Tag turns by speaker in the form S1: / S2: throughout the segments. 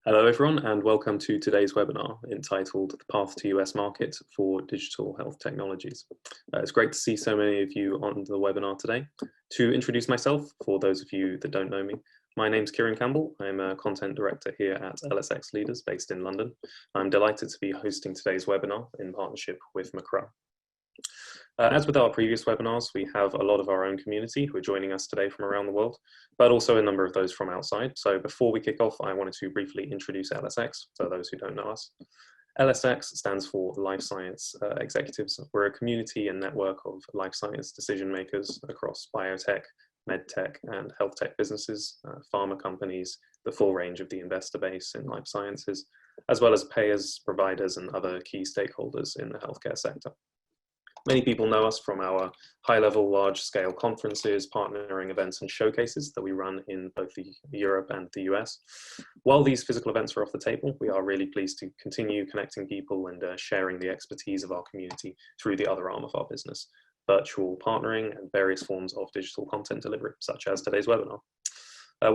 S1: Hello everyone and welcome to today's webinar entitled The Path to US Market for Digital Health Technologies. It's great to see so many of you on the webinar today. To introduce myself, for those of you that don't know me, my name's Kieran Campbell. I'm a content director here at LSX Leaders based in London. I'm delighted to be hosting today's webinar in partnership with MCRA. As with our previous webinars, we have a lot of our own community who are joining us today from around the world, but also a number of those from outside. So before we kick off, I wanted to briefly introduce LSX, for those who don't know us. LSX stands for Life Science Executives. We're a community and network of life science decision makers across biotech, medtech, and health tech businesses, pharma companies, the full range of the investor base in life sciences, as well as payers, providers, and other key stakeholders in the healthcare sector. Many people know us from our high-level, large-scale conferences, partnering events, and showcases that we run in both Europe and the US. While these physical events are off the table, we are really pleased to continue connecting people and sharing the expertise of our community through the other arm of our business, virtual partnering and various forms of digital content delivery, such as today's webinar.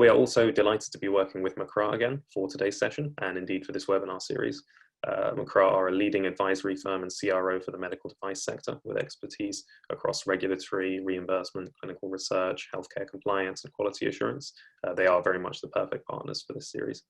S1: We are also delighted to be working with MCRA again for today's session, and indeed for this webinar series. MCRA are a leading advisory firm and CRO for the medical device sector with expertise across regulatory, reimbursement, clinical research, healthcare compliance, and quality assurance. They are very much the perfect partners for this series.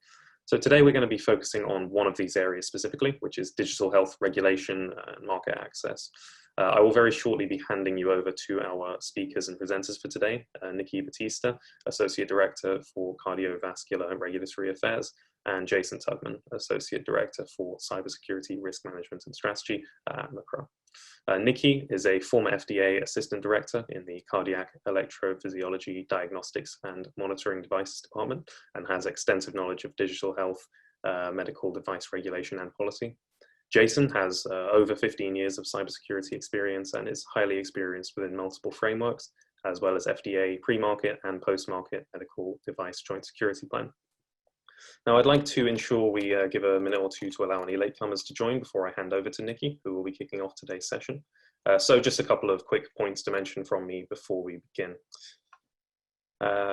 S1: So today we're going to be focusing on one of these areas specifically, which is digital health regulation and market access. I will very shortly be handing you over to our speakers and presenters for today, Nikki Batista, Associate Director for Cardiovascular and Regulatory Affairs, and Jason Tugman, Associate Director for Cybersecurity, Risk Management and Strategy at MCRA. Nikki is a former FDA Assistant Director in the Cardiac Electrophysiology Diagnostics and Monitoring Devices Department and has extensive knowledge of digital health, medical device regulation and policy. Jason has over 15 years of cybersecurity experience and is highly experienced within multiple frameworks, as well as FDA pre-market and post-market medical device joint security plan. Now, I'd like to ensure we give a minute or two to allow any latecomers to join before I hand over to Nikki, who will be kicking off today's session. So just a couple of quick points to mention from me before we begin.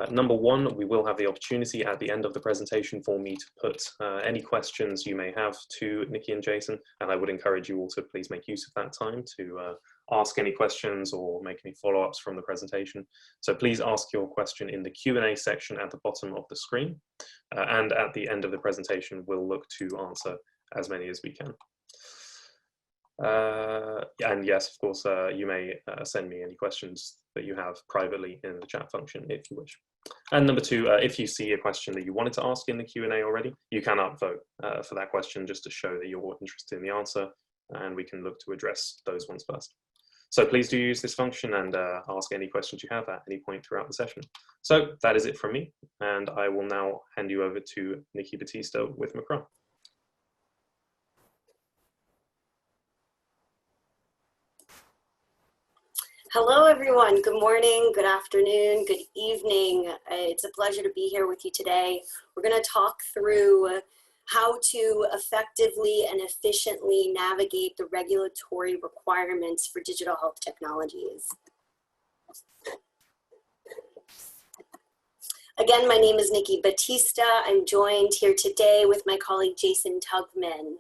S1: Number one, we will have the opportunity at the end of the presentation for me to put any questions you may have to Nikki and Jason, and I would encourage you all to please make use of that time to ask any questions or make any follow-ups from the presentation. So please ask your question in the Q&A section at the bottom of the screen, and at the end of the presentation, we'll look to answer as many as we can. And yes, of course, you may send me any questions that you have privately in the chat function if you wish. And number two, if you see a question that you wanted to ask in the Q&A already, you can upvote for that question just to show that you're interested in the answer, and we can look to address those ones first. So please do use this function and ask any questions you have at any point throughout the session. So that is it from me, and I will now hand you over to Nikki Batista with MCRA.
S2: Hello, everyone. Good morning, good afternoon, good evening. It's a pleasure to be here with you today. We're going to talk through how to effectively and efficiently navigate the regulatory requirements for digital health technologies. Again, my name is Nikki Batista. I'm joined here today with my colleague Jason Tugman.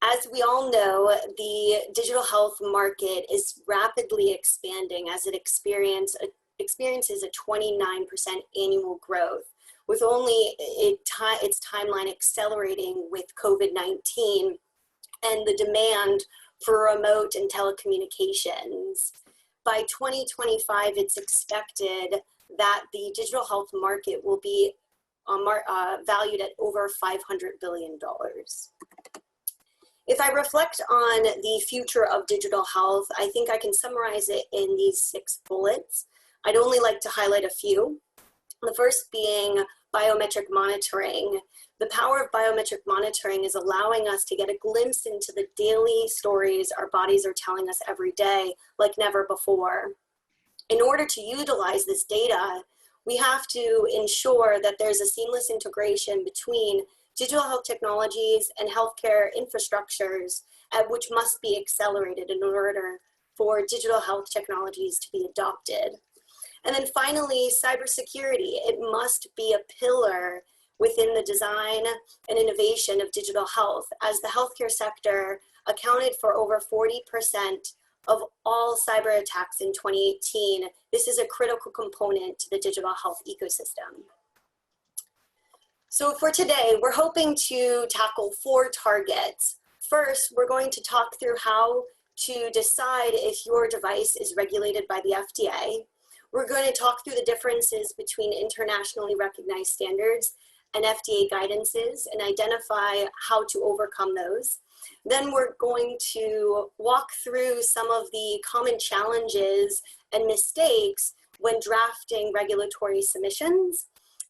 S2: As we all know, the digital health market is rapidly expanding as it experiences a 29% annual growth, with only its timeline accelerating with COVID-19 and the demand for remote and telecommunications. By 2025, it's expected that the digital health market will be valued at over $500 billion. If I reflect on the future of digital health, I think I can summarize it in these 6 bullets. I'd only like to highlight a few. The first being biometric monitoring. The power of biometric monitoring is allowing us to get a glimpse into the daily stories our bodies are telling us every day like never before. In order to utilize this data, we have to ensure that there's a seamless integration between digital health technologies and healthcare infrastructures, which must be accelerated in order for digital health technologies to be adopted. And then finally, cybersecurity. It must be a pillar within the design and innovation of digital health, as the healthcare sector accounted for over 40% of all cyber attacks in 2018. This is a critical component to the digital health ecosystem. So for today, we're hoping to tackle 4 targets. First, we're going to talk through how to decide if your device is regulated by the FDA. We're going to talk through the differences between internationally recognized standards and FDA guidances and identify how to overcome those. Then we're going to walk through some of the common challenges and mistakes when drafting regulatory submissions.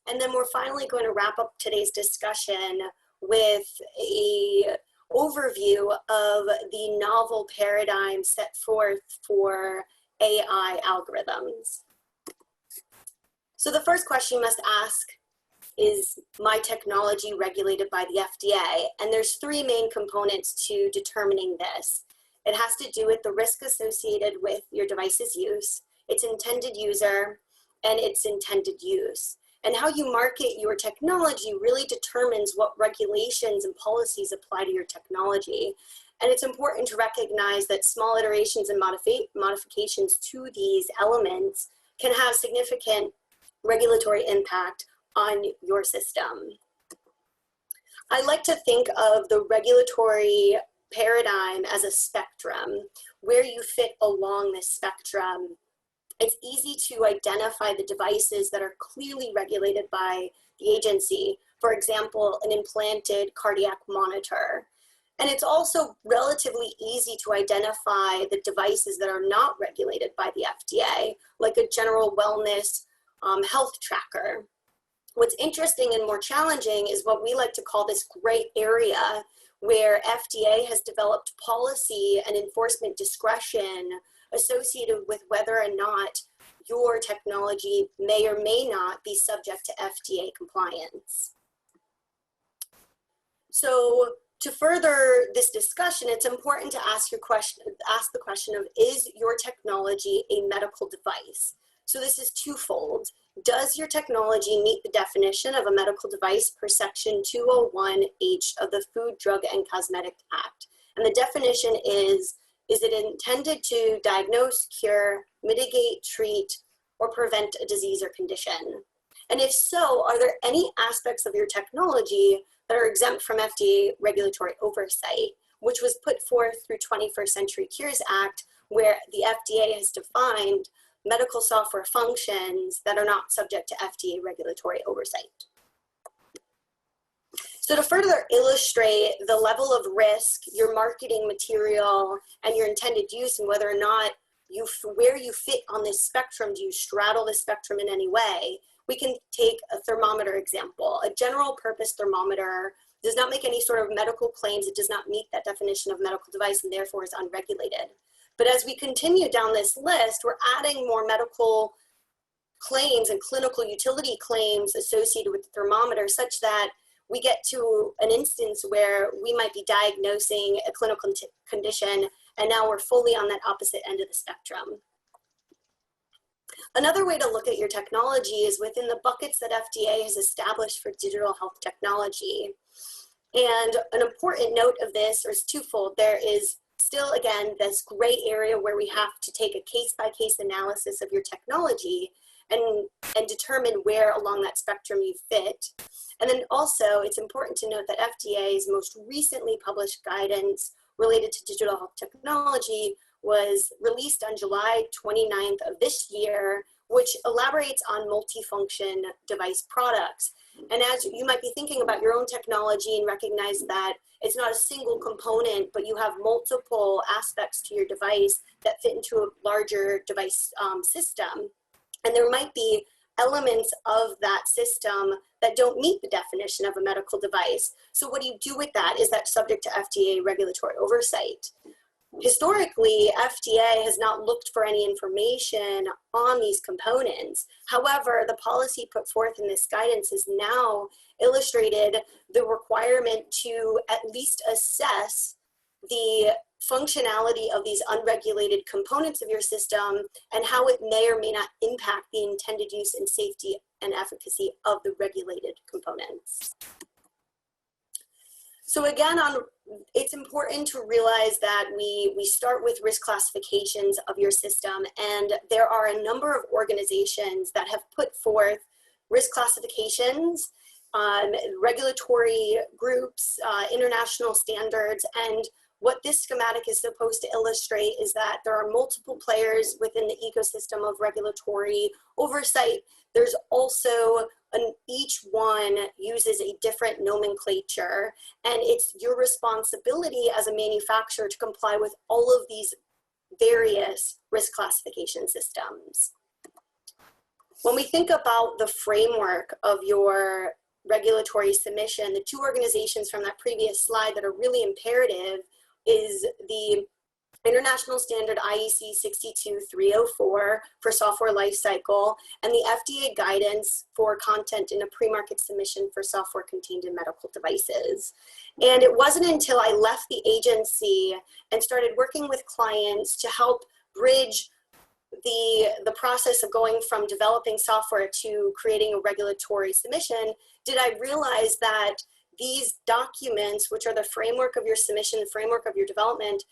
S2: And then we're finally going to wrap up today's discussion with an overview of the novel paradigm set forth for AI algorithms. So the first question you must ask is my technology regulated by the FDA? And there's 3 main components to determining this. It has to do with the risk associated with your device's use, its intended user, and its intended use. And how you market your technology really determines what regulations and policies apply to your technology. And it's important to recognize that small iterations and modifications to these elements can have significant regulatory impact on your system. I like to think of the regulatory paradigm as a spectrum, where you fit along this spectrum. It's easy to identify the devices that are clearly regulated by the agency, for example, an implanted cardiac monitor. And it's also relatively easy to identify the devices that are not regulated by the FDA, like a general wellness health tracker. What's interesting and more challenging is what we like to call this gray area, where FDA has developed policy and enforcement discretion associated with whether or not your technology may or may not be subject to FDA compliance. So to further this discussion, it's important to ask the question of, is your technology a medical device? So this is twofold. Does your technology meet the definition of a medical device per Section 201H of the Food, Drug, and Cosmetic Act? And the definition is it intended to diagnose, cure, mitigate, treat, or prevent a disease or condition? And if so, are there any aspects of your technology that are exempt from FDA regulatory oversight, which was put forth through 21st Century Cures Act, where the FDA has defined medical software functions that are not subject to FDA regulatory oversight. So to further illustrate the level of risk, your marketing material, and your intended use, and whether or not where you fit on this spectrum, do you straddle the spectrum in any way, we can take a thermometer example. A general purpose thermometer does not make any sort of medical claims. It does not meet that definition of medical device and therefore is unregulated. But as we continue down this list, we're adding more medical claims and clinical utility claims associated with the thermometer, such that we get to an instance where we might be diagnosing a clinical condition, and now we're fully on that opposite end of the spectrum. Another way to look at your technology is within the buckets that FDA has established for digital health technology. And an important note of this is twofold. There is still, again, this gray area where we have to take a case-by-case analysis of your technology and determine where along that spectrum you fit. And then also, it's important to note that FDA's most recently published guidance related to digital health technology was released on July 29th of this year, which elaborates on multifunction device products. And as you might be thinking about your own technology and recognize that it's not a single component, but you have multiple aspects to your device that fit into a larger device system. And there might be elements of that system that don't meet the definition of a medical device. So what do you do with that? Is that subject to FDA regulatory oversight? Historically, FDA has not looked for any information on these components. However, the policy put forth in this guidance has now illustrated the requirement to at least assess the functionality of these unregulated components of your system and how it may or may not impact the intended use and safety and efficacy of the regulated components. So again, it's important to realize that we start with risk classifications of your system, and there are a number of organizations that have put forth risk classifications, regulatory groups, international standards, and what this schematic is supposed to illustrate is that there are multiple players within the ecosystem of regulatory oversight. There's also each one uses a different nomenclature, and it's your responsibility as a manufacturer to comply with all of these various risk classification systems. When we think about the framework of your regulatory submission, the two organizations from that previous slide that are really imperative is the International Standard IEC 62304 for software lifecycle, and the FDA guidance for content in a pre-market submission for software contained in medical devices. And it wasn't until I left the agency and started working with clients to help bridge the process of going from developing software to creating a regulatory submission, did I realize that these documents, which are the framework of your submission, the framework of your development,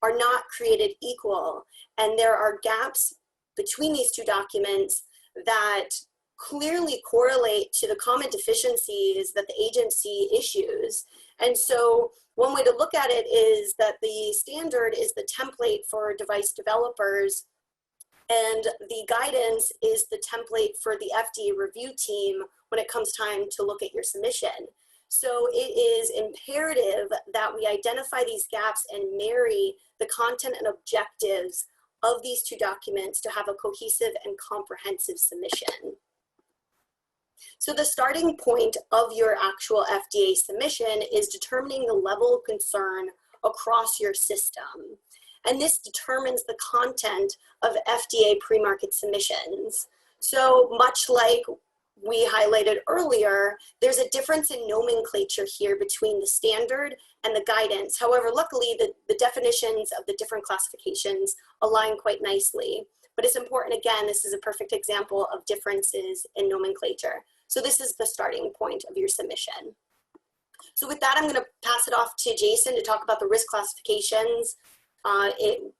S2: are not created equal. And there are gaps between these two documents that clearly correlate to the common deficiencies that the agency issues. And so one way to look at it is that the standard is the template for device developers, and the guidance is the template for the FDA review team when it comes time to look at your submission. So it is imperative that we identify these gaps and marry the content and objectives of these two documents to have a cohesive and comprehensive submission. So the starting point of your actual FDA submission is determining the level of concern across your system. And this determines the content of FDA pre-market submissions. So much like we highlighted earlier, there's a difference in nomenclature here between the standard and the guidance. However, luckily, the definitions of the different classifications align quite nicely. But it's important, again, this is a perfect example of differences in nomenclature. So this is the starting point of your submission. So with that, I'm going to pass it off to Jason to talk about the risk classifications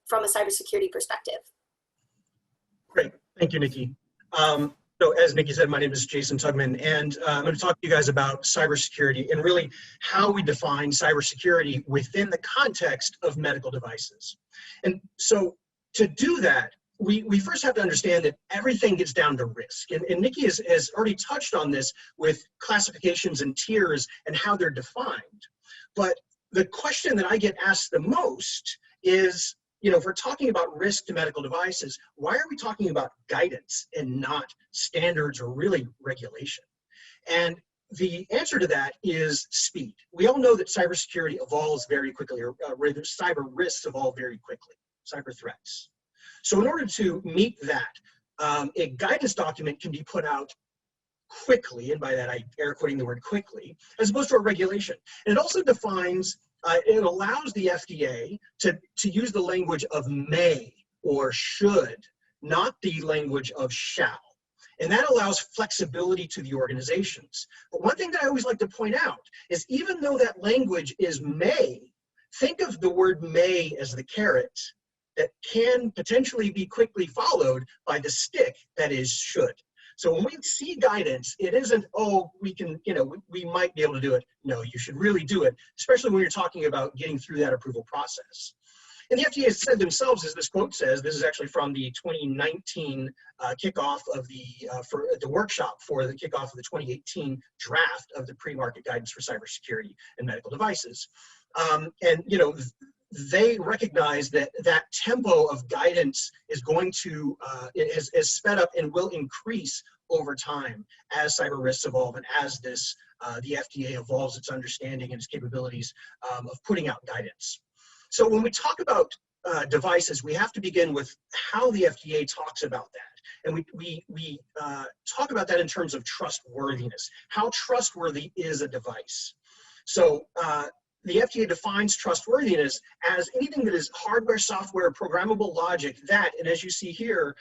S2: from a cybersecurity perspective.
S3: Great, thank you, Nikki. So as Nikki said, my name is Jason Tugman, and I'm going to talk to you guys about cybersecurity and really how we define cybersecurity within the context of medical devices. And so to do that, we first have to understand that everything gets down to risk. And Nikki has already touched on this with classifications and tiers and how they're defined. But the question that I get asked the most is, you know, if we're talking about risk to medical devices, why are we talking about guidance and not standards or really regulation? And the answer to that is speed. We all know that cybersecurity evolves very quickly, or rather cyber risks evolve very quickly, cyber threats. So in order to meet that, a guidance document can be put out quickly, and by that I air quoting the word quickly, as opposed to a regulation. And it also defines it allows the FDA to use the language of may or should, not the language of shall. And that allows flexibility to the organizations. But one thing that I always like to point out is even though that language is may, think of the word may as the carrot that can potentially be quickly followed by the stick that is should. So when we see guidance, it isn't, oh, we can, you know, we might be able to do it. No, you should really do it, especially when you're talking about getting through that approval process. And the FDA has said themselves, as this quote says, this is actually from the 2019 kickoff of the workshop for the kickoff of the 2018 draft of the pre-market guidance for cybersecurity and medical devices. And, you know, they recognize that that tempo of guidance is going to, is sped up and will increase over time as cyber risks evolve and as this, the FDA evolves its understanding and its capabilities of putting out guidance. So when we talk about devices, we have to begin with how the FDA talks about that. And we talk about that in terms of trustworthiness. How trustworthy is a device? So the FDA defines trustworthiness as anything that is hardware, software, programmable logic that, and as you see here,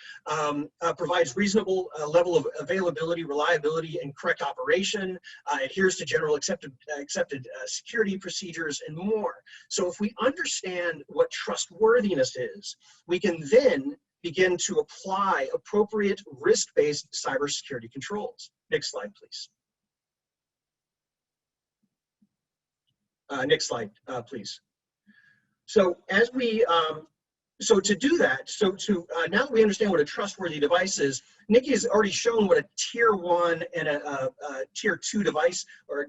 S3: provides reasonable level of availability, reliability, and correct operation, adheres to general accepted security procedures, and more. So if we understand what trustworthiness is, we can then begin to apply appropriate risk-based cybersecurity controls. Next slide, please. Next slide, please. So as we, so to do that, now that we understand what a trustworthy device is, Nikki has already shown what a tier 1 and a tier 2 device, or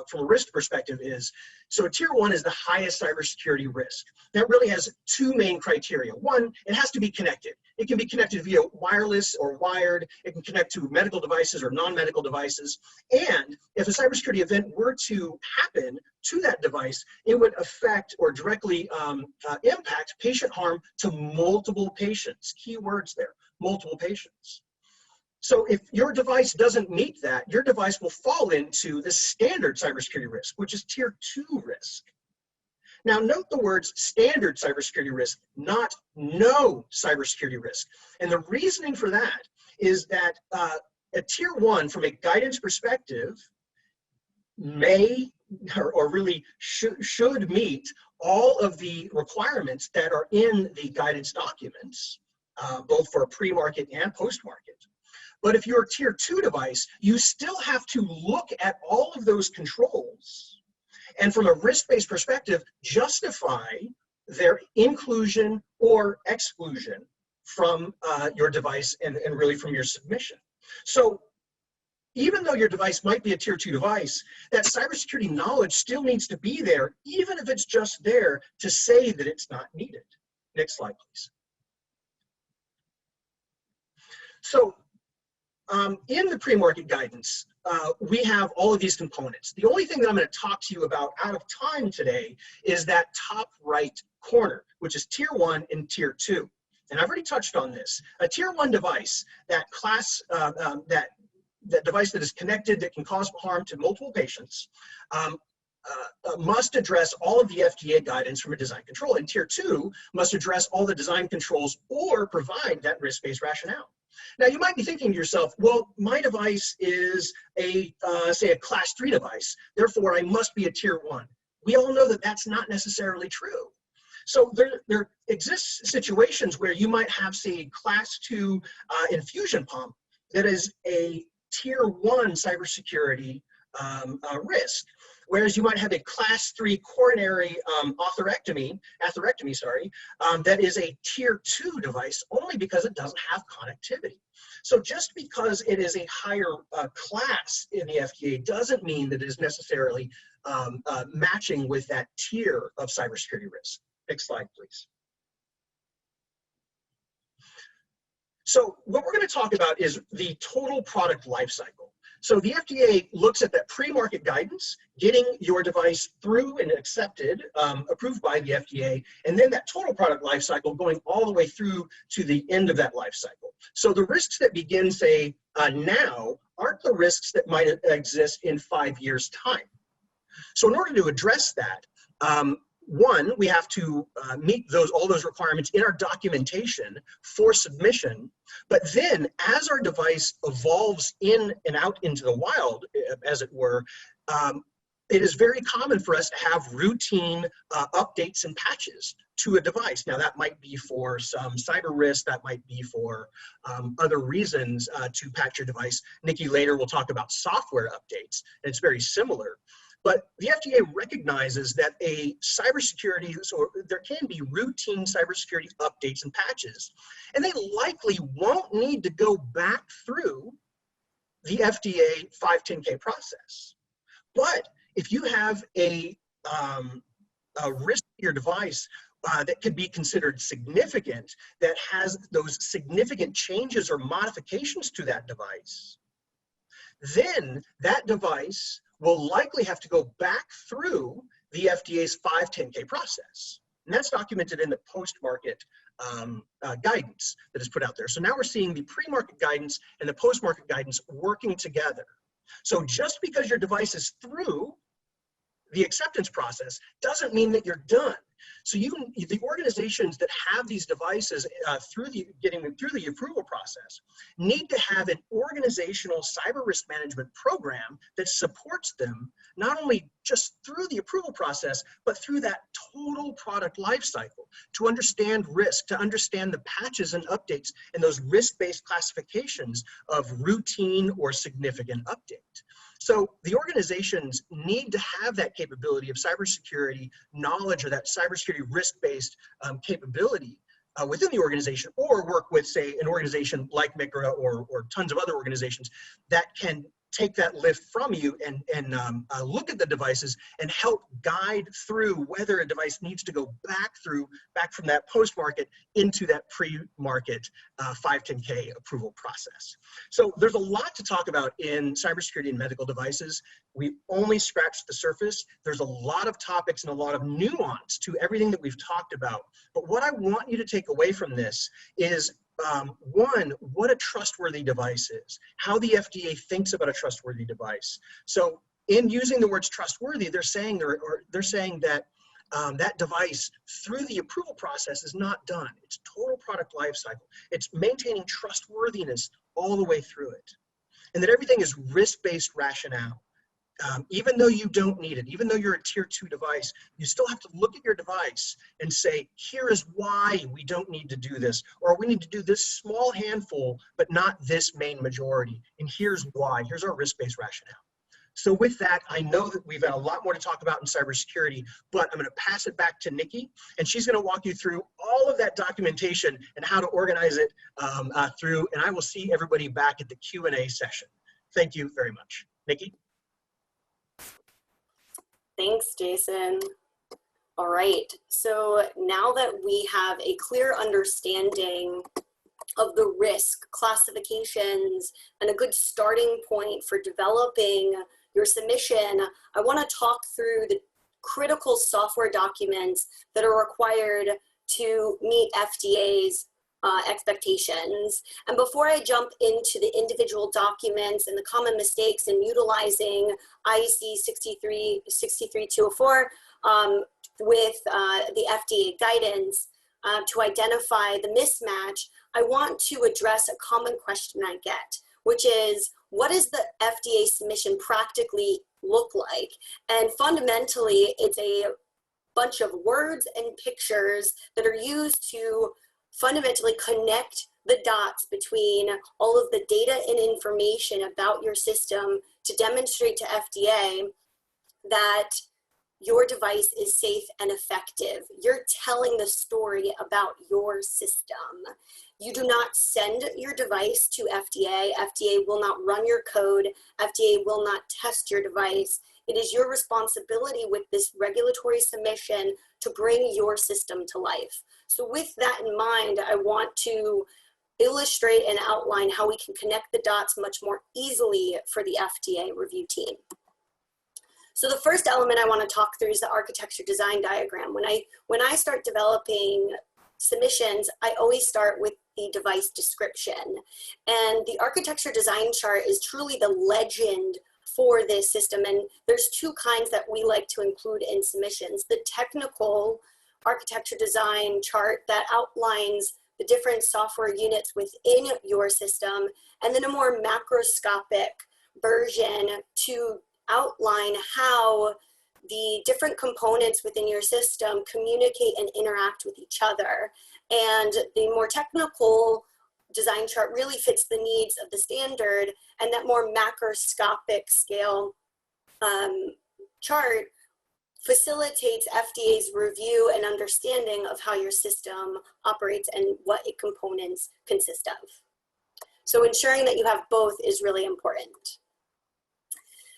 S3: from a risk perspective, is. So a tier 1 is the highest cybersecurity risk. That really has two main criteria. One, it has to be connected. It can be connected via wireless or wired. It can connect to medical devices or non-medical devices. And if a cybersecurity event were to happen to that device, it would affect or directly impact patient harm to multiple patients. Key words there, multiple patients. So if your device doesn't meet that, your device will fall into the standard cybersecurity risk, which is tier 2 risk. Now note the words standard cybersecurity risk, not no cybersecurity risk. And the reasoning for that is that a tier 1, from a guidance perspective, may or really should meet all of the requirements that are in the guidance documents, both for pre-market and post-market. But if you're a tier 2 device, you still have to look at all of those controls and, from a risk-based perspective, justify their inclusion or exclusion from your device and really from your submission. So even though your device might be a tier 2 device, that cybersecurity knowledge still needs to be there, even if it's just there to say that it's not needed. Next slide, please. So in the pre-market guidance, we have all of these components. The only thing that I'm going to talk to you about out of time today is that top right corner, which is tier 1 and tier 2. And I've already touched on this. A tier 1 device, that device that is connected, that can cause harm to multiple patients, must address all of the FDA guidance from a design control. And tier 2 must address all the design controls or provide that risk-based rationale. Now you might be thinking to yourself, well, my device is say a class 3 device, therefore I must be a tier 1. We all know that that's not necessarily true. So there exists situations where you might have, say, a class 2 infusion pump that is a tier 1 cybersecurity risk, whereas you might have a class 3 coronary atherectomy, that is a tier 2 device only because it doesn't have connectivity. So just because it is a higher class in the FDA doesn't mean that it is necessarily matching with that tier of cybersecurity risk. Next slide, please. So what we're going to talk about is the total product lifecycle. So the FDA looks at that pre-market guidance, getting your device through and accepted, approved by the FDA, and then that total product lifecycle going all the way through to the end of that lifecycle. So the risks that begin, say, now aren't the risks that might exist in 5 years' time. So in order to address that, one, we have to meet all those requirements in our documentation for submission. But then, as our device evolves in and out into the wild, as it were, it is very common for us to have routine updates and patches to a device. Now, that might be for some cyber risk, that might be for other reasons to patch your device. Nikki later will talk about software updates, and it's very similar. But the FDA recognizes that so there can be routine cybersecurity updates and patches, and they likely won't need to go back through the FDA 510(k) process. But if you have a risk to your device that could be considered significant, that has those significant changes or modifications to that device, then that device will likely have to go back through the FDA's 510(k) process. And that's documented in the post-market guidance that is put out there. So now we're seeing the pre-market guidance and the post-market guidance working together. So just because your device is through the acceptance process doesn't mean that you're done. So the organizations that have these devices getting them through the approval process need to have an organizational cyber risk management program that supports them, not only just through the approval process, but through that total product lifecycle, to understand risk, to understand the patches and updates and those risk-based classifications of routine or significant update. So the organizations need to have that capability of cybersecurity knowledge, or that cybersecurity risk-based capability within the organization, or work with, say, an organization like MCRA or tons of other organizations that can take that lift from you and look at the devices and help guide through whether a device needs to go back from that post-market into that pre-market 510K approval process. So there's a lot to talk about in cybersecurity and medical devices. We only scratched the surface. There's a lot of topics and a lot of nuance to everything that we've talked about. But what I want you to take away from this is one, what a trustworthy device is, how the FDA thinks about a trustworthy device. So in using the words trustworthy, they're saying that that device through the approval process is not done. It's total product life cycle. It's maintaining trustworthiness all the way through it. And that everything is risk-based rationale. Even though you don't need it, even though you're a tier 2 device, you still have to look at your device and say, here is why we don't need to do this, or we need to do this small handful, but not this main majority. And here's why. Here's our risk-based rationale. So with that, I know that we've got a lot more to talk about in cybersecurity, but I'm going to pass it back to Nikki, and she's going to walk you through all of that documentation and how to organize it through, and I will see everybody back at the Q&A session. Thank you very much. Nikki?
S2: Thanks, Jason. All right, so now that we have a clear understanding of the risk classifications and a good starting point for developing your submission, I want to talk through the critical software documents that are required to meet FDA's expectations. And before I jump into the individual documents and the common mistakes in utilizing IEC 63204 with the FDA guidance to identify the mismatch, I want to address a common question I get, which is, what does the FDA submission practically look like? And fundamentally, it's a bunch of words and pictures that are used to fundamentally connect the dots between all of the data and information about your system to demonstrate to FDA that your device is safe and effective. You're telling the story about your system. You do not send your device to FDA. FDA will not run your code. FDA will not test your device. It is your responsibility with this regulatory submission to bring your system to life. So with that in mind, I want to illustrate and outline how we can connect the dots much more easily for the FDA review team. So the first element I want to talk through is the architecture design diagram. When I start developing submissions, I always start with the device description. And the architecture design chart is truly the legend for this system. And there's two kinds that we like to include in submissions. The technical architecture design chart that outlines the different software units within your system, and then a more macroscopic version to outline how the different components within your system communicate and interact with each other. And the more technical design chart really fits the needs of the standard, and that more macroscopic scale chart facilitates FDA's review and understanding of how your system operates and what its components consist of. So ensuring that you have both is really important.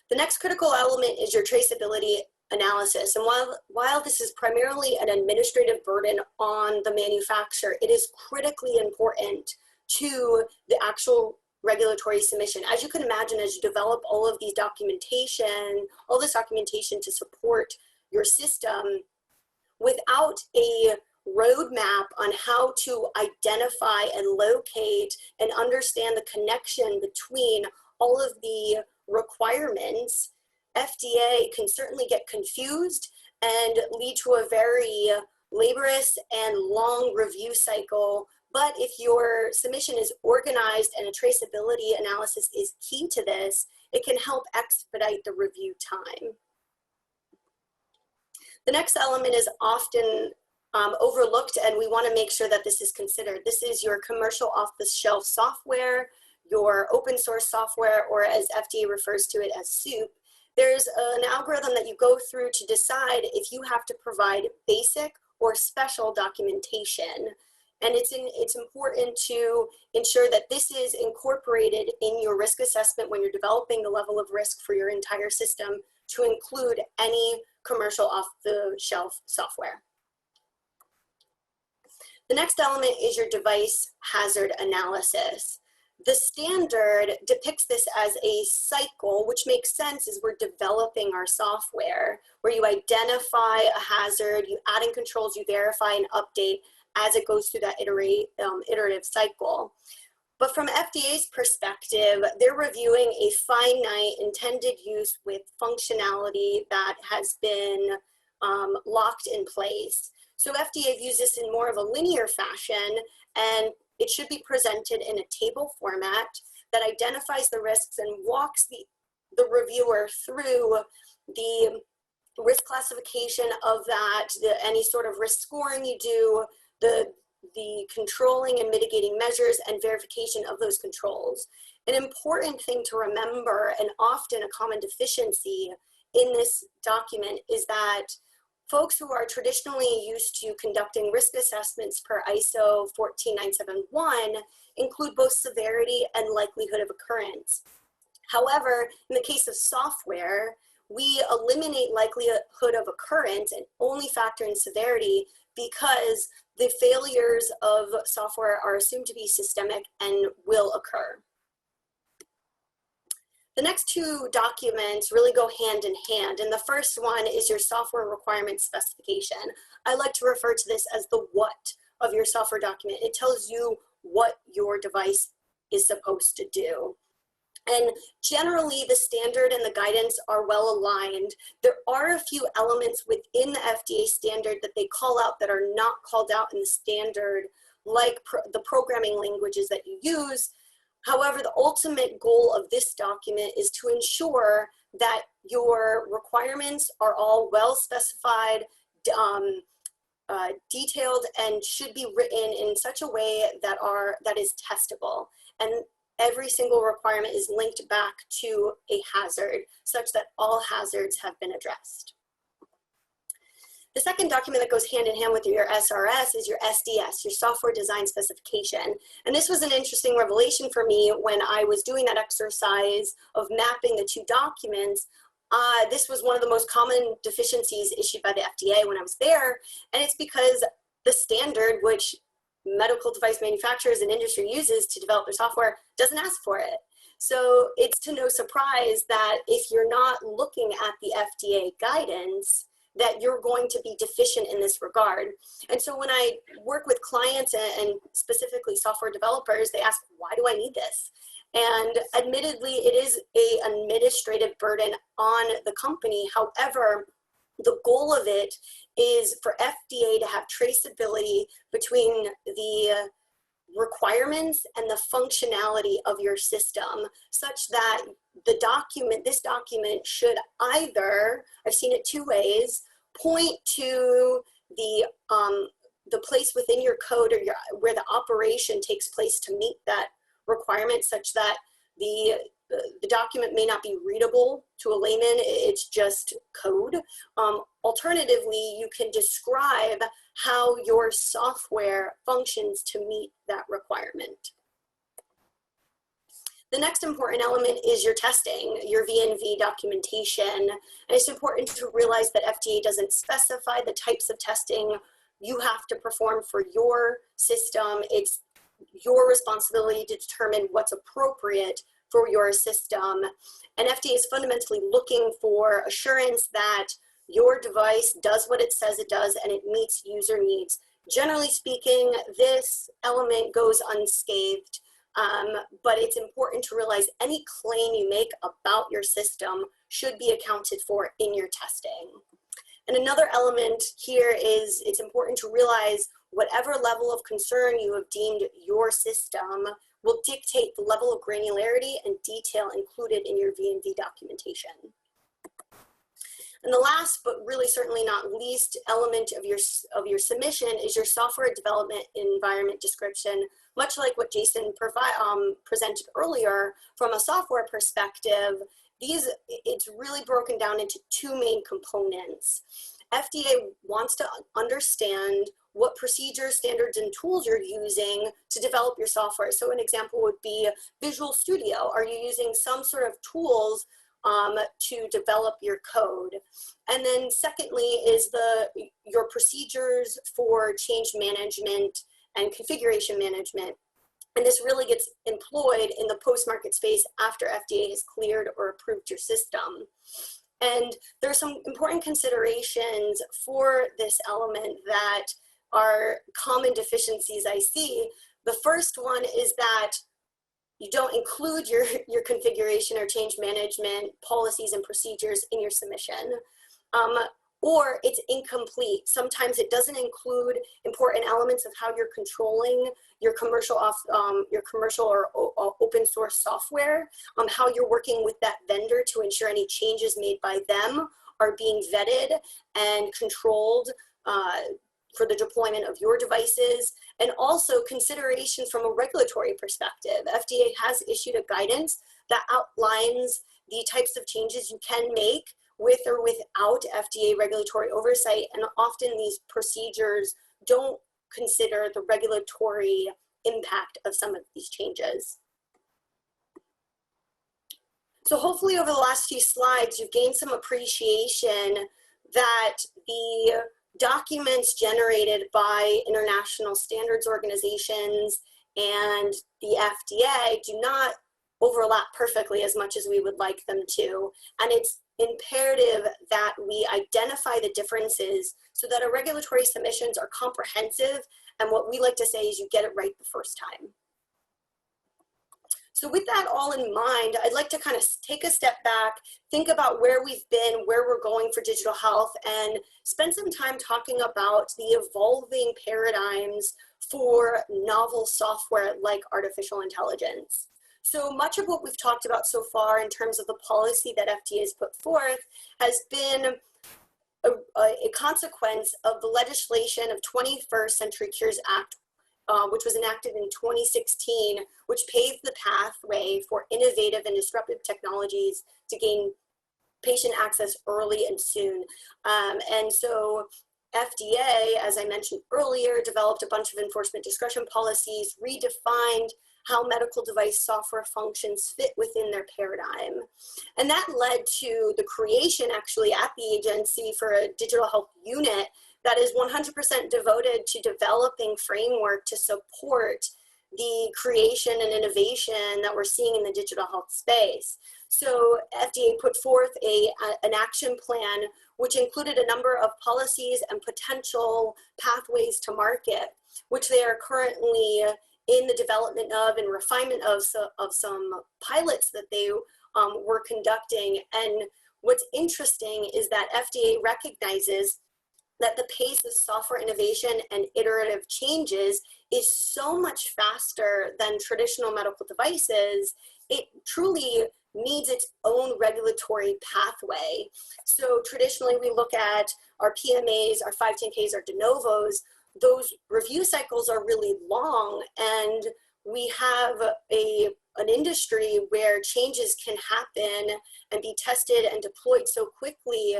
S2: The next critical element is your traceability analysis. And while this is primarily an administrative burden on the manufacturer, it is critically important to the actual regulatory submission. As you can imagine, as you develop all of these documentation, all this documentation to support your system, without a roadmap on how to identify and locate and understand the connection between all of the requirements FDA can certainly get confused and lead to a very laborious and long review cycle. But if your submission is organized and a traceability analysis is key to this, it can help expedite the review time. The next element is often overlooked, and we want to make sure that this is considered. This is your commercial off-the-shelf software, your open source software, or as FDA refers to it as soup. There's an algorithm that you go through to decide if you have to provide basic or special documentation. And it's important to ensure that this is incorporated in your risk assessment when you're developing the level of risk for your entire system to include any commercial off-the-shelf software. The next element is your device hazard analysis. The standard depicts this as a cycle, which makes sense as we're developing our software, where you identify a hazard, you add in controls, you verify and update as it goes through that iterative cycle. But from FDA's perspective, they're reviewing a finite intended use with functionality that has been locked in place. So FDA views this in more of a linear fashion, and it should be presented in a table format that identifies the risks and walks the reviewer through the risk classification of that, any sort of risk scoring you do, the controlling and mitigating measures and verification of those controls. An important thing to remember, and often a common deficiency in this document, is that folks who are traditionally used to conducting risk assessments per ISO 14971 include both severity and likelihood of occurrence. However, in the case of software, we eliminate likelihood of occurrence and only factor in severity because the failures of software are assumed to be systemic and will occur. The next two documents really go hand in hand, and the first one is your software requirements specification. I like to refer to this as the what of your software document. It tells you what your device is supposed to do. And generally, the standard and the guidance are well aligned. There are a few elements within the FDA standard that they call out that are not called out in the standard, like the programming languages that you use. However, the ultimate goal of this document is to ensure that your requirements are all well specified, detailed, and should be written in such a way that is testable. And every single requirement is linked back to a hazard, such that all hazards have been addressed. The second document that goes hand in hand with your SRS is your SDS, your software design specification. And this was an interesting revelation for me when I was doing that exercise of mapping the two documents. This was one of the most common deficiencies issued by the FDA when I was there. And it's because the standard, which medical device manufacturers and industry uses to develop their software, doesn't ask for it. So it's to no surprise that if you're not looking at the FDA guidance, that you're going to be deficient in this regard. And so when I work with clients and specifically software developers, they ask, why do I need this? And admittedly, it is an administrative burden on the company. However, the goal of it is for FDA to have traceability between the requirements and the functionality of your system, such that this document should either, I've seen it two ways, point to the place within your code or where the operation takes place to meet that requirement, such that the document may not be readable to a layman, it's just code. Alternatively, you can describe how your software functions to meet that requirement. The next important element is your testing, your V&V documentation. And it's important to realize that FDA doesn't specify the types of testing you have to perform for your system. It's your responsibility to determine what's appropriate for your system. And FDA is fundamentally looking for assurance that your device does what it says it does and it meets user needs. Generally speaking, this element goes unscathed. but it's important to realize any claim you make about your system should be accounted for in your testing. And another element here is it's important to realize whatever level of concern you have deemed your system will dictate the level of granularity and detail included in your V&V documentation. And the last, but really certainly not least, element of your submission is your software development environment description. Much like what Jason presented earlier, from a software perspective, it's really broken down into two main components. FDA wants to understand what procedures, standards, and tools you're using to develop your software. So an example would be Visual Studio. Are you using some sort of tools to develop your code? And then secondly is your procedures for change management and configuration management. And this really gets employed in the post-market space after FDA has cleared or approved your system. And there are some important considerations for this element that are common deficiencies I see. The first one is that you don't include your configuration or change management policies and procedures in your submission, or it's incomplete. Sometimes it doesn't include important elements of how you're controlling your commercial or open source software, how you're working with that vendor to ensure any changes made by them are being vetted and controlled for the deployment of your devices, and also consideration from a regulatory perspective. FDA has issued a guidance that outlines the types of changes you can make with or without FDA regulatory oversight, and often these procedures don't consider the regulatory impact of some of these changes. So hopefully over the last few slides, you've gained some appreciation that the documents generated by international standards organizations and the FDA do not overlap perfectly as much as we would like them to. And it's imperative that we identify the differences so that our regulatory submissions are comprehensive, and what we like to say is you get it right the first time. So with that all in mind, I'd like to kind of take a step back, think about where we've been, where we're going for digital health, and spend some time talking about the evolving paradigms for novel software like artificial intelligence. So much of what we've talked about so far in terms of the policy that FDA has put forth has been a consequence of the legislation of 21st Century Cures Act, which was enacted in 2016, which paved the pathway for innovative and disruptive technologies to gain patient access early and soon. And so FDA, as I mentioned earlier, developed a bunch of enforcement discretion policies, redefined how medical device software functions fit within their paradigm. And that led to the creation actually at the agency for a digital health unit that is 100% devoted to developing framework to support the creation and innovation that we're seeing in the digital health space. So FDA put forth an action plan which included a number of policies and potential pathways to market, which they are currently in the development of and refinement of some pilots that they were conducting. And what's interesting is that FDA recognizes that the pace of software innovation and iterative changes is so much faster than traditional medical devices, it truly needs its own regulatory pathway. So traditionally we look at our PMAs, our 510Ks, our de novos. Those review cycles are really long, and we have an industry where changes can happen and be tested and deployed so quickly.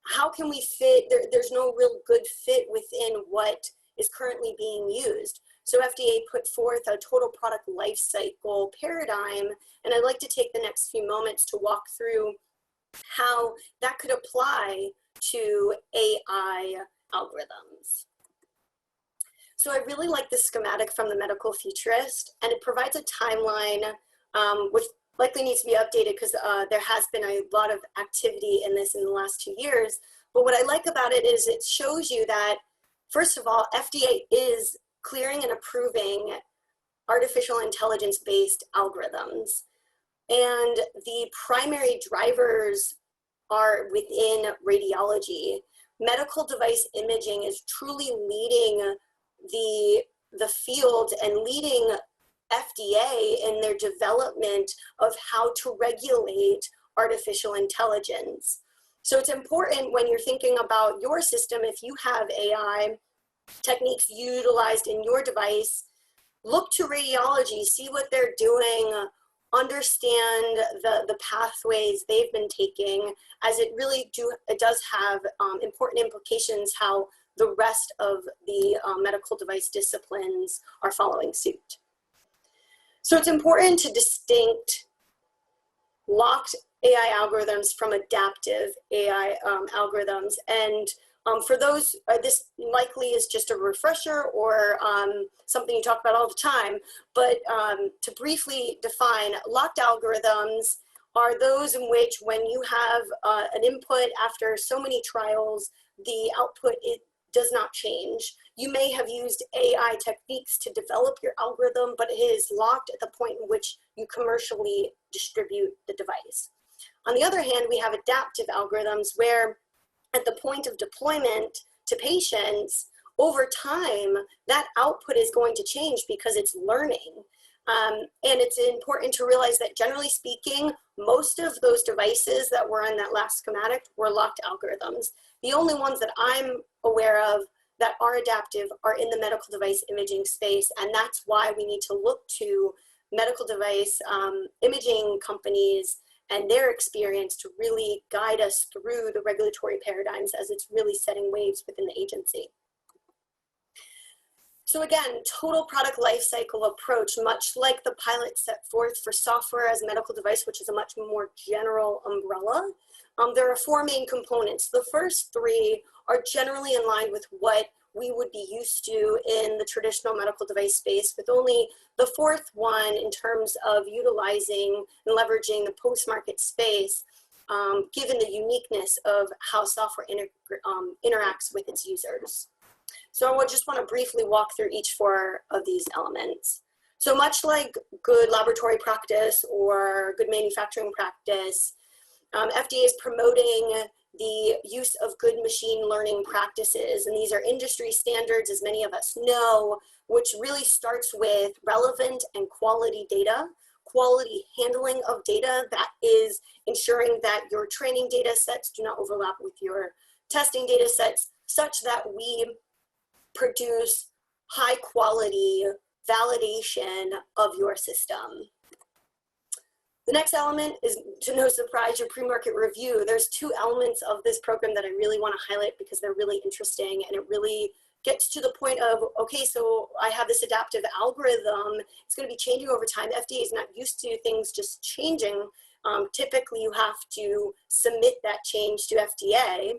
S2: How can we fit, there's no real good fit within what is currently being used. So FDA put forth a total product lifecycle paradigm, and I'd like to take the next few moments to walk through how that could apply to AI algorithms. So I really like this schematic from the Medical Futurist, and it provides a timeline, which likely needs to be updated because there has been a lot of activity in this in the last 2 years. But what I like about it is it shows you that, first of all, FDA is clearing and approving artificial intelligence-based algorithms. And the primary drivers are within radiology. Medical device imaging is truly leading the field and leading FDA in their development of how to regulate artificial intelligence. So it's important when you're thinking about your system, if you have AI techniques utilized in your device, look to radiology, see what they're doing, understand the pathways they've been taking, as it does have important implications how the rest of the medical device disciplines are following suit. So it's important to distinct locked AI algorithms from adaptive AI algorithms. And for those, this likely is just a refresher or something you talk about all the time, but to briefly define, locked algorithms are those in which when you have an input after so many trials, the output does not change. You may have used AI techniques to develop your algorithm, but it is locked at the point in which you commercially distribute the device. On the other hand, we have adaptive algorithms where at the point of deployment to patients, over time, that output is going to change because it's learning. And it's important to realize that generally speaking, most of those devices that were in that last schematic were locked algorithms. The only ones that I'm aware of that are adaptive are in the medical device imaging space, and that's why we need to look to medical device imaging companies and their experience to really guide us through the regulatory paradigms as it's really setting waves within the agency. So again, total product lifecycle approach, much like the pilot set forth for software as a medical device, which is a much more general umbrella. There are four main components. The first three are generally in line with what we would be used to in the traditional medical device space, with only the fourth one in terms of utilizing and leveraging the post-market space, given the uniqueness of how software interacts with its users. So I just want to briefly walk through each four of these elements. So much like good laboratory practice or good manufacturing practice, FDA is promoting the use of good machine learning practices. And these are industry standards, as many of us know, which really starts with relevant and quality data, quality handling of data, that is ensuring that your training data sets do not overlap with your testing data sets, such that we produce high quality validation of your system. The next element is, to no surprise, your pre-market review. There's two elements of this program that I really want to highlight because they're really interesting, and it really gets to the point of, okay, so I have this adaptive algorithm. It's going to be changing over time. FDA is not used to things just changing. Typically, you have to submit that change to FDA.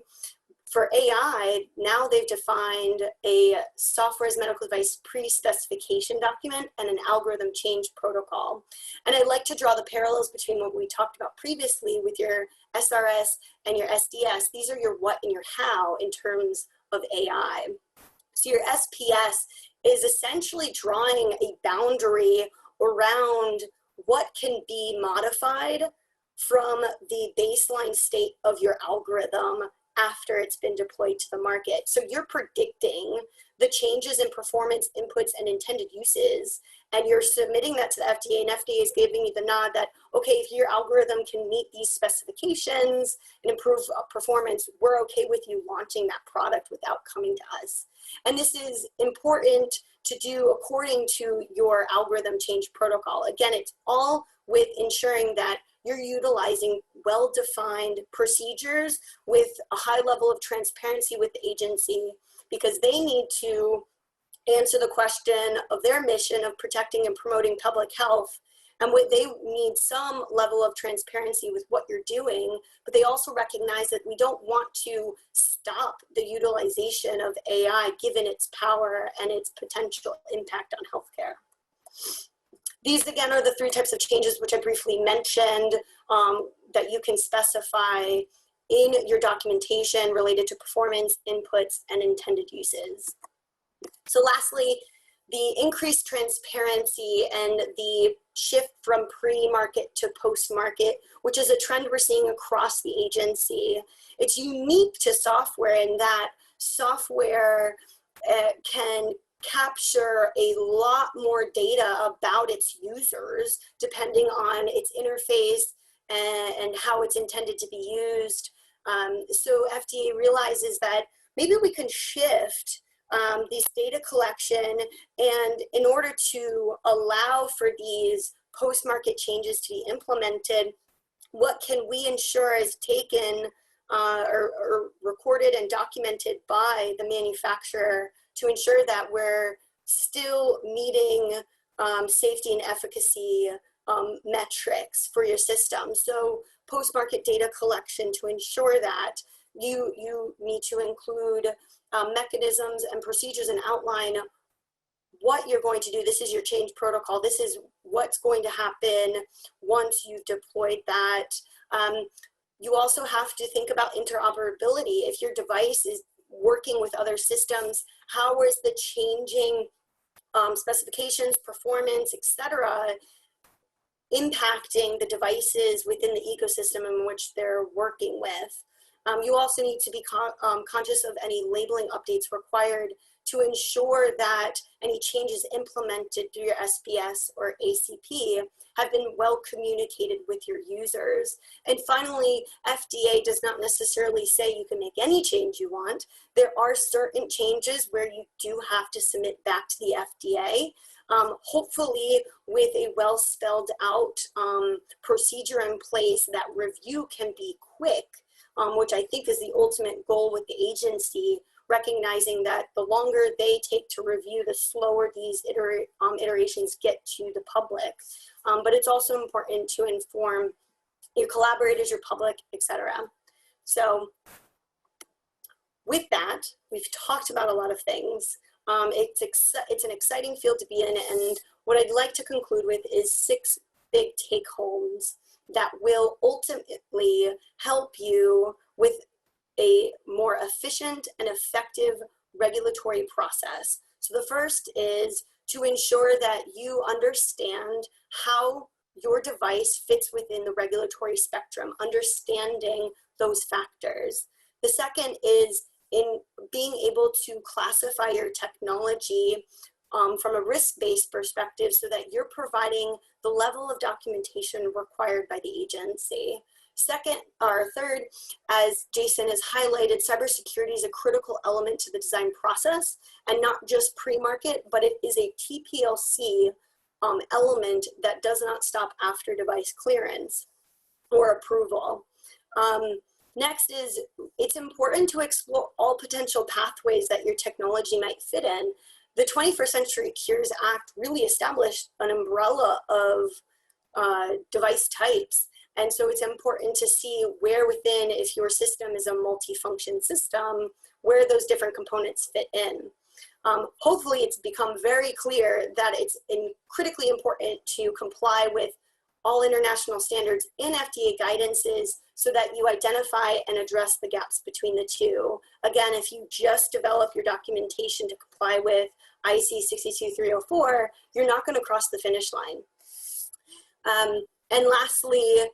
S2: For AI, now they've defined a software as medical device pre-specification document and an algorithm change protocol. And I'd like to draw the parallels between what we talked about previously with your SRS and your SDS. These are your what and your how in terms of AI. So your SPS is essentially drawing a boundary around what can be modified from the baseline state of your algorithm after it's been deployed to the market. So you're predicting the changes in performance inputs and intended uses, and you're submitting that to the FDA, and FDA is giving you the nod that, okay, if your algorithm can meet these specifications and improve performance, we're okay with you launching that product without coming to us. And this is important to do according to your algorithm change protocol. Again, it's all with ensuring that you're utilizing well-defined procedures with a high level of transparency with the agency, because they need to answer the question of their mission of protecting and promoting public health. And they need some level of transparency with what you're doing, but they also recognize that we don't want to stop the utilization of AI given its power and its potential impact on healthcare. These, again, are the three types of changes which I briefly mentioned that you can specify in your documentation related to performance, inputs, and intended uses. So lastly, the increased transparency and the shift from pre-market to post-market, which is a trend we're seeing across the agency. It's unique to software in that software can capture a lot more data about its users depending on its interface and how it's intended to be used. So FDA realizes that maybe we can shift these data collection, and in order to allow for these post-market changes to be implemented, what can we ensure is taken or recorded and documented by the manufacturer to ensure that we're still meeting safety and efficacy metrics for your system. So post-market data collection to ensure that you need to include mechanisms and procedures and outline what you're going to do. This is your change protocol. This is what's going to happen once you've deployed that. You also have to think about interoperability. If your device is working with other systems, how is the changing specifications, performance, etc., impacting the devices within the ecosystem in which they're working with? You also need to be conscious of any labeling updates required to ensure that any changes implemented through your SPS or ACP have been well communicated with your users. And finally, FDA does not necessarily say you can make any change you want. There are certain changes where you do have to submit back to the FDA, hopefully with a well spelled out procedure in place that review can be quick, which I think is the ultimate goal with the agency, recognizing that the longer they take to review, the slower these iterations get to the public. But it's also important to inform your collaborators, your public, etc. So with that, we've talked about a lot of things. It's an exciting field to be in, and what I'd like to conclude with is 6 big take-homes that will ultimately help you with a more efficient and effective regulatory process. So the first is to ensure that you understand how your device fits within the regulatory spectrum, understanding those factors. The second is in being able to classify your technology from a risk-based perspective so that you're providing the level of documentation required by the agency. Third, as Jason has highlighted, cybersecurity is a critical element to the design process, and not just pre-market, but it is a TPLC element that does not stop after device clearance or approval. Next is, it's important to explore all potential pathways that your technology might fit in. The 21st Century Cures Act really established an umbrella of device types. And so it's important to see where within, if your system is a multi-function system, where those different components fit in. Hopefully it's become very clear that it's critically important to comply with all international standards and FDA guidances so that you identify and address the gaps between the two. Again, if you just develop your documentation to comply with IC 62304, you're not going to cross the finish line. And lastly,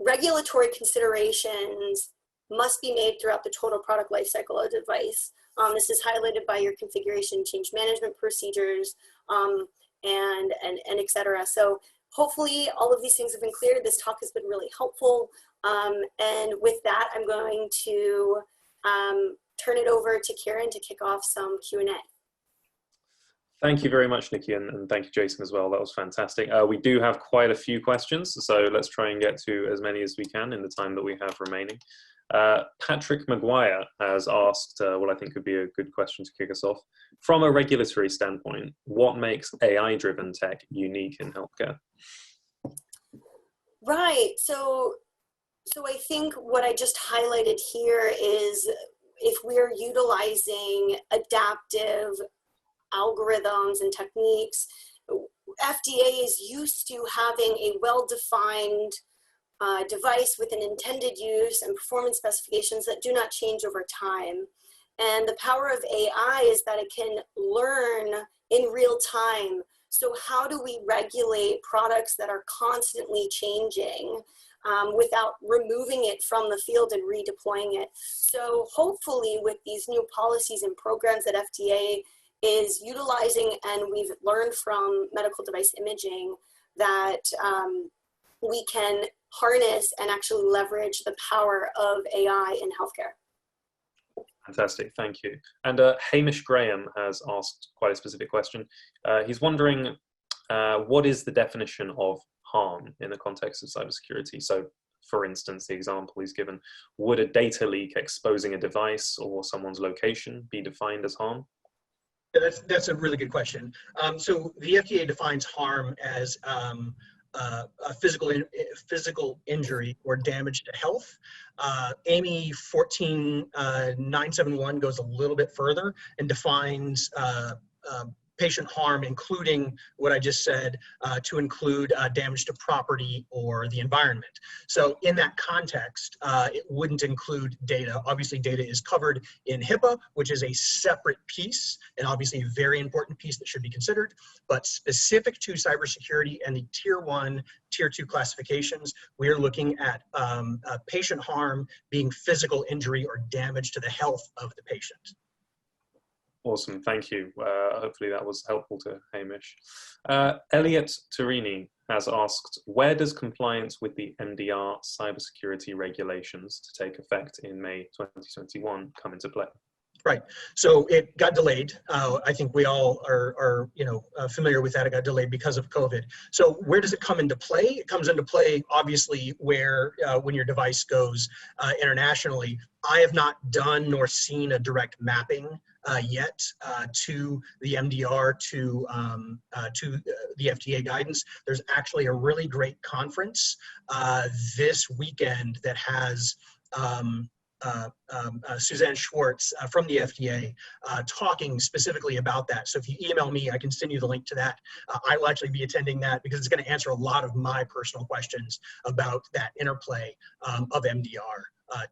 S2: regulatory considerations must be made throughout the total product lifecycle of device. This is highlighted by your configuration change management procedures and et cetera. So hopefully all of these things have been clear. This talk has been really helpful. And with that, I'm going to turn it over to Karen to kick off some Q&A.
S1: Thank you very much, Nikki, and thank you, Jason, as well. That was fantastic. We do have quite a few questions, so let's try and get to as many as we can in the time that we have remaining. Patrick Maguire has asked what I think could be a good question to kick us off. From a regulatory standpoint, what makes AI-driven tech unique in healthcare?
S2: Right, so I think what I just highlighted here is if we're utilizing adaptive algorithms and techniques, FDA is used to having a well-defined device with an intended use and performance specifications that do not change over time. And the power of AI is that it can learn in real time. So how do we regulate products that are constantly changing without removing it from the field and redeploying it? So hopefully with these new policies and programs that FDA is utilizing, and we've learned from medical device imaging, that we can harness and actually leverage the power of AI in healthcare.
S1: Fantastic, thank you. And Hamish Graham has asked quite a specific question. He's wondering, what is the definition of harm in the context of cybersecurity? So, for instance, the example he's given, would a data leak exposing a device or someone's location be defined as harm?
S3: That's a really good question. So the FDA defines harm as a physical injury or damage to health. AMI 14971 goes a little bit further and defines patient harm, including what I just said, to include damage to property or the environment. So in that context, it wouldn't include data. Obviously, data is covered in HIPAA, which is a separate piece, and obviously a very important piece that should be considered. But specific to cybersecurity and the Tier 1, Tier 2 classifications, we are looking at patient harm being physical injury or damage to the health of the patient.
S1: Awesome, thank you. Hopefully that was helpful to Hamish. Elliot Turini has asked, where does compliance with the MDR cybersecurity regulations to take effect in May 2021 come into play?
S3: Right. So it got delayed. I think we all are familiar with that. It got delayed because of COVID. So where does it come into play? It comes into play, obviously, where when your device goes internationally. I have not done nor seen a direct mapping yet to the MDR to the FDA guidance. There's actually a really great conference this weekend that has Suzanne Schwartz from the FDA talking specifically about that. So if you email me, I can send you the link to that. I will actually be attending that because it's going to answer a lot of my personal questions about that interplay of MDR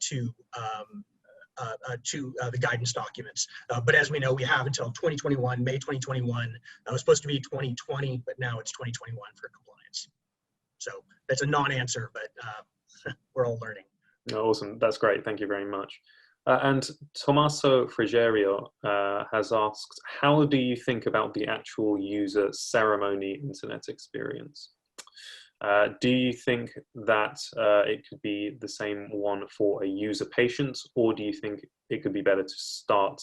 S3: to the guidance documents. But as we know, we have until 2021, May 2021. It was supposed to be 2020, but now it's 2021 for compliance. So that's a non-answer, but we're all learning.
S1: Awesome, that's great, thank you very much. And Tommaso Frigerio has asked, how do you think about the actual user ceremony internet experience? Do you think that it could be the same one for a user patient, or do you think it could be better to start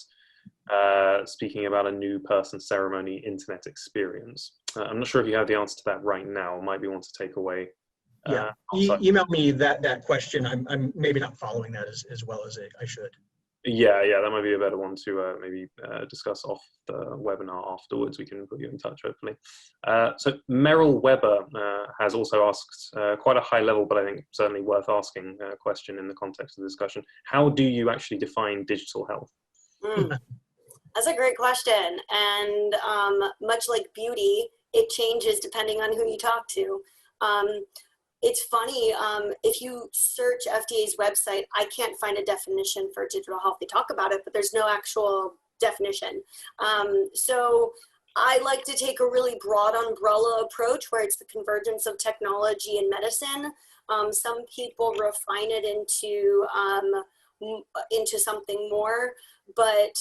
S1: speaking about a new person ceremony internet experience? I'm not sure if you have the answer to that right now. It might be one to take away.
S3: Yeah, email me that question. I'm maybe not following that as well as I should.
S1: Yeah, that might be a better one to maybe discuss off the webinar afterwards. We can put you in touch, hopefully. So Meryl Weber has also asked quite a high level, but I think certainly worth asking a question in the context of the discussion. How do you actually define digital health?
S2: That's a great question. And much like beauty, it changes depending on who you talk to. It's funny, if you search FDA's website, I can't find a definition for digital health. They talk about it, but there's no actual definition. So I like to take a really broad umbrella approach where it's the convergence of technology and medicine. Some people refine it into something more, but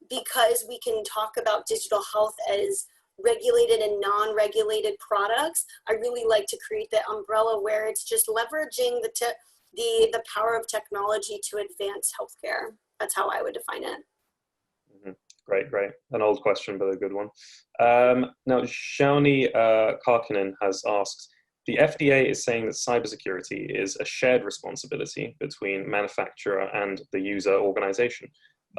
S2: because we can talk about digital health as regulated and non-regulated products, I really like to create that umbrella where it's just leveraging the power of technology to advance healthcare. That's how I would define it.
S1: Great. An old question, but a good one. Now, Shawnee Karkinen has asked, the FDA is saying that cybersecurity is a shared responsibility between manufacturer and the user organization.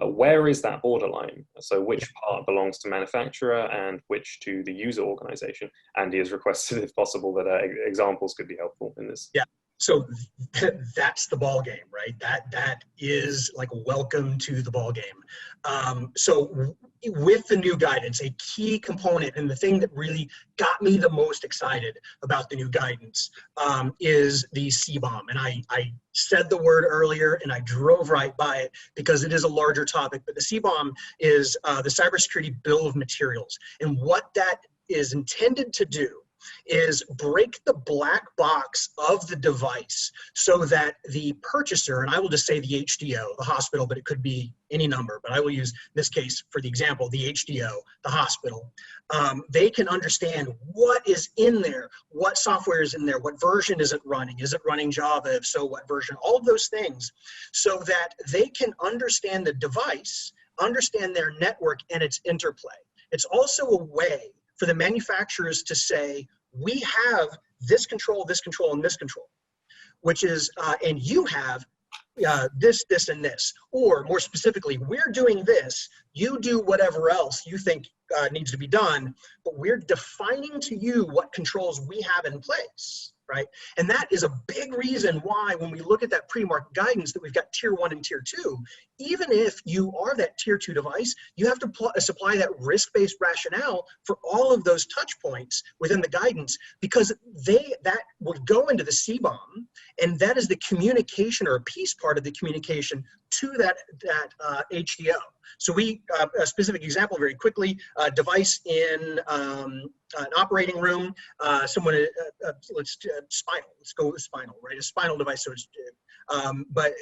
S1: Where is that borderline? So which part belongs to manufacturer and which to the user organization? Andy has requested, if possible, that examples could be helpful in this.
S3: Yeah, so that's the ball game, right? That is like welcome to the ball game. So with the new guidance, a key component and the thing that really got me the most excited about the new guidance is the CBOM. And I said the word earlier and I drove right by it because it is a larger topic, but the CBOM is the Cybersecurity Bill of Materials. And what that is intended to do is break the black box of the device so that the purchaser, and I will just say the HDO, the hospital, but it could be any number, but I will use this case for the example, the HDO, the hospital, they can understand what is in there, what software is in there, what version is it running Java, if so, what version, all of those things, so that they can understand the device, understand their network and its interplay. It's also a way for the manufacturers to say, we have this control, and this control, which is, and you have this, and this. Or more specifically, we're doing this, you do whatever else you think needs to be done, but we're defining to you what controls we have in place, right? And that is a big reason why when we look at that pre-market guidance that we've got tier 1 and tier 2, even if you are that tier 2 device, you have to supply that risk-based rationale for all of those touch points within the guidance, because that would go into the CBOM, and that is the communication or a piece part of the communication to that HDO. So a specific example very quickly, device in an operating room, spinal, let's go with spinal, right? A spinal device, so it's, but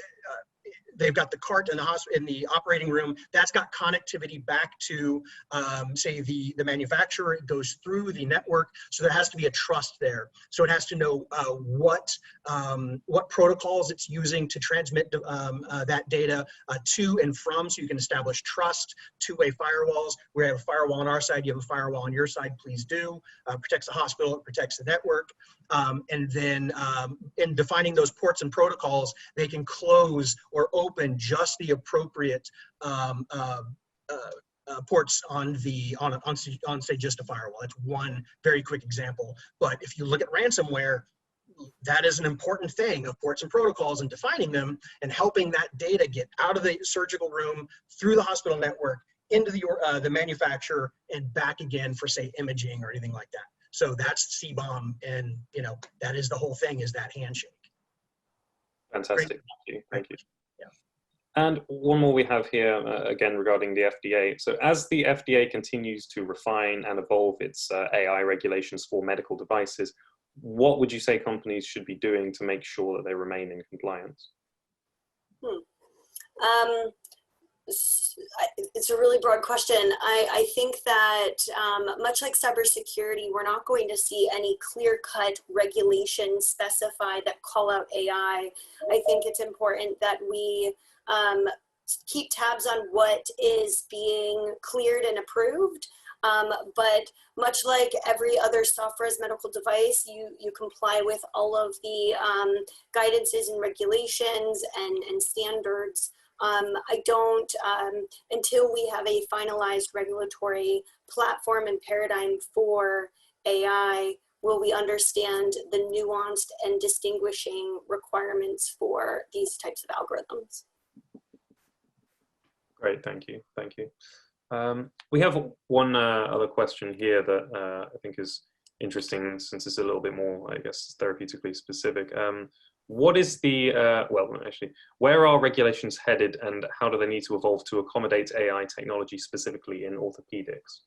S3: they've got the cart in the operating room that's got connectivity back to, say, the manufacturer. It goes through the network, so there has to be a trust there. So it has to know what protocols it's using to transmit that data to and from, so you can establish trust. Two-way firewalls. We have a firewall on our side. You have a firewall on your side. Please do. Protects the hospital. It protects the network. And then in defining those ports and protocols, they can close or open just the appropriate ports on say just a firewall. That's one very quick example. But if you look at ransomware, that is an important thing of ports and protocols and defining them and helping that data get out of the surgical room, through the hospital network, into the manufacturer, and back again for, say, imaging or anything like that. So that's CBOM, and that is the whole thing, is that handshake.
S1: Fantastic.
S3: Great.
S1: Thank you.
S3: Yeah.
S1: And one more we have here, again, regarding the FDA. So as the FDA continues to refine and evolve its AI regulations for medical devices, what would you say companies should be doing to make sure that they remain in compliance?
S2: It's a really broad question. I think that much like cybersecurity, we're not going to see any clear-cut regulations specified that call out AI. I think it's important that we keep tabs on what is being cleared and approved. But much like every other software as medical device, you comply with all of the guidances and regulations and standards. I don't, until we have a finalized regulatory platform and paradigm for AI, will we understand the nuanced and distinguishing requirements for these types of algorithms.
S1: Great, thank you, thank you. We have one other question here that I think is interesting, since it's a little bit more, I guess, therapeutically specific. What is the, where are regulations headed, and how do they need to evolve to accommodate AI technology, specifically in orthopedics?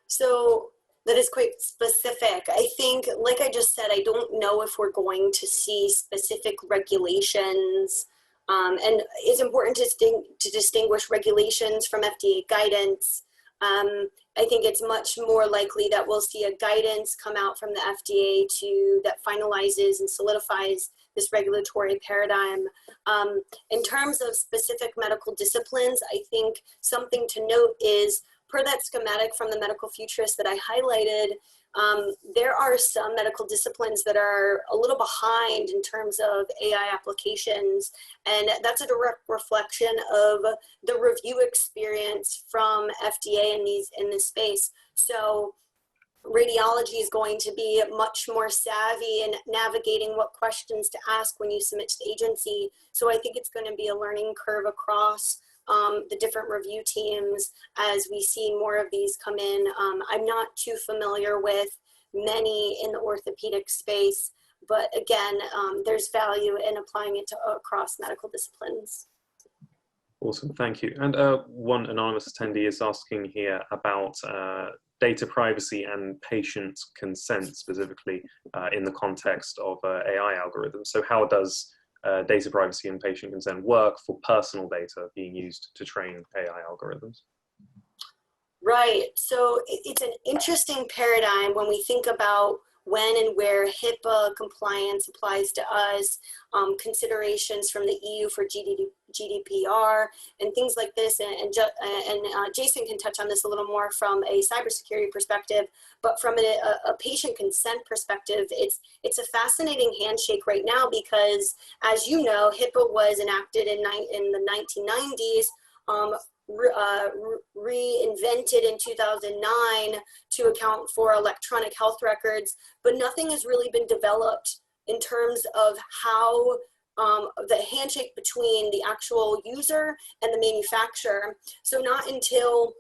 S2: So that is quite specific. I think, like I just said, I don't know if we're going to see specific regulations. And it's important to distinguish regulations from FDA guidance. I think it's much more likely that we'll see a guidance come out from the FDA that finalizes and solidifies this regulatory paradigm. In terms of specific medical disciplines, I think something to note is, per that schematic from the medical futurist that I highlighted, there are some medical disciplines that are a little behind in terms of AI applications, and that's a direct reflection of the review experience from FDA in this space. So radiology is going to be much more savvy in navigating what questions to ask when you submit to the agency. So I think it's going to be a learning curve across the different review teams as we see more of these come in. I'm not too familiar with many in the orthopedic space, but again, there's value in applying it to across medical disciplines.
S1: Awesome, thank you. And one anonymous attendee is asking here about data privacy and patient consent, specifically in the context of AI algorithms. So how does data privacy and patient consent work for personal data being used to train AI algorithms?
S2: Right, so it's an interesting paradigm when we think about when and where HIPAA compliance applies to us, considerations from the EU for GDPR and things like this. And Jason can touch on this a little more from a cybersecurity perspective, but from a patient consent perspective, it's a fascinating handshake right now because, as you know, HIPAA was enacted in the 1990s, reinvented in 2009 to account for electronic health records, but nothing has really been developed in terms of how the handshake between the actual user and the manufacturer. So not until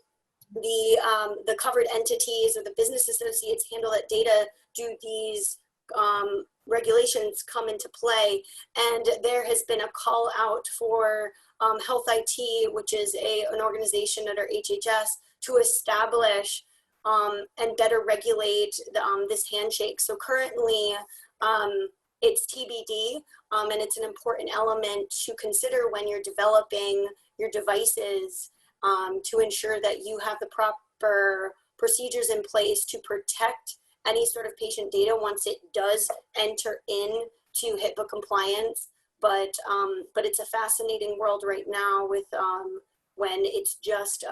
S2: the covered entities or the business associates handle that data do these regulations come into play. And there has been a call out for Health IT, which is an organization under HHS, to establish and better regulate this handshake. So currently it's TBD, and it's an important element to consider when you're developing your devices to ensure that you have the proper procedures in place to protect any sort of patient data once it does enter into HIPAA compliance. But it's a fascinating world right now with when it's just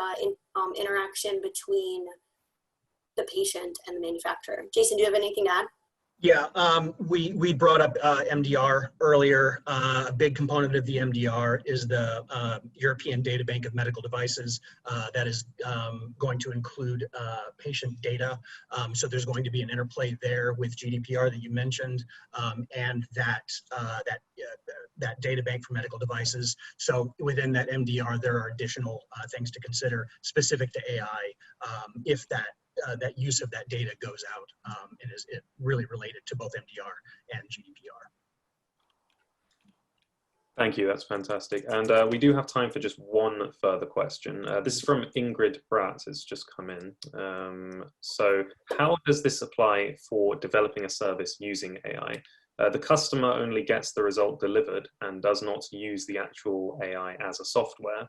S2: interaction between the patient and the manufacturer. Jason, do you have anything to add?
S3: Yeah, we brought up MDR earlier. A big component of the MDR is the European Data Bank of Medical Devices that is going to include patient data. So there's going to be an interplay there with GDPR that you mentioned, and that data bank for medical devices. So within that MDR, there are additional things to consider specific to AI if that use of that data goes out and is really related to both MDR and GDPR.
S1: Thank you, that's fantastic. And we do have time for just one further question. This is from Ingrid Bratt, it's just come in. So how does this apply for developing a service using AI? The customer only gets the result delivered and does not use the actual AI as a software.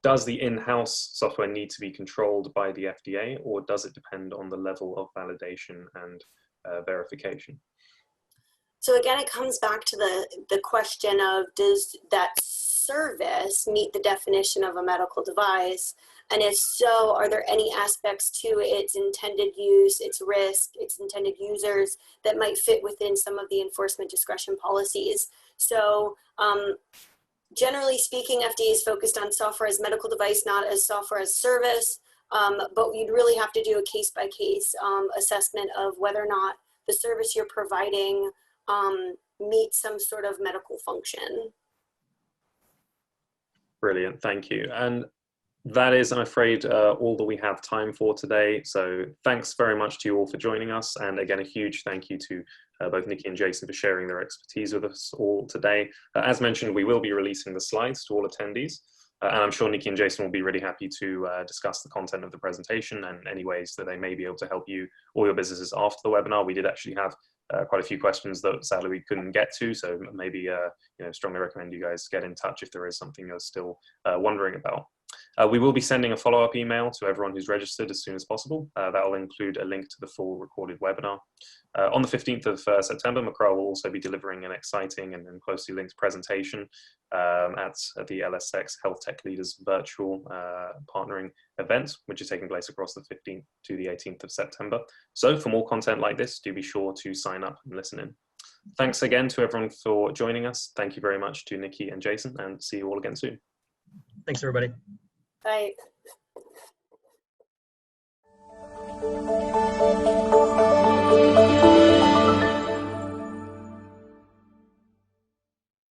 S1: Does the in-house software need to be controlled by the FDA, or does it depend on the level of validation and verification?
S2: So again, it comes back to the question of, does that service meet the definition of a medical device? And if so, are there any aspects to its intended use, its risk, its intended users that might fit within some of the enforcement discretion policies? So generally speaking, FDA is focused on software as medical device, not as software as service, but you'd really have to do a case-by-case assessment of whether or not the service you're providing meets some sort of medical function.
S1: Brilliant, thank you. And that is, I'm afraid, all that we have time for today. So thanks very much to you all for joining us. And again, a huge thank you to both Nikki and Jason for sharing their expertise with us all today. As mentioned, we will be releasing the slides to all attendees. And I'm sure Nikki and Jason will be really happy to discuss the content of the presentation and any ways that they may be able to help you or your businesses after the webinar. We did actually have quite a few questions that sadly we couldn't get to, so maybe strongly recommend you guys get in touch if there is something you're still wondering about. We will be sending a follow-up email to everyone who's registered as soon as possible. That will include a link to the full recorded webinar. On the 15th of September, MCRA will also be delivering an exciting and closely linked presentation at the LSX Health Tech Leaders virtual partnering event, which is taking place across the 15th to the 18th of September. So for more content like this, do be sure to sign up and listen in. Thanks again to everyone for joining us. Thank you very much to Nikki and Jason, and see you all again soon.
S3: Thanks, everybody.
S2: Bye.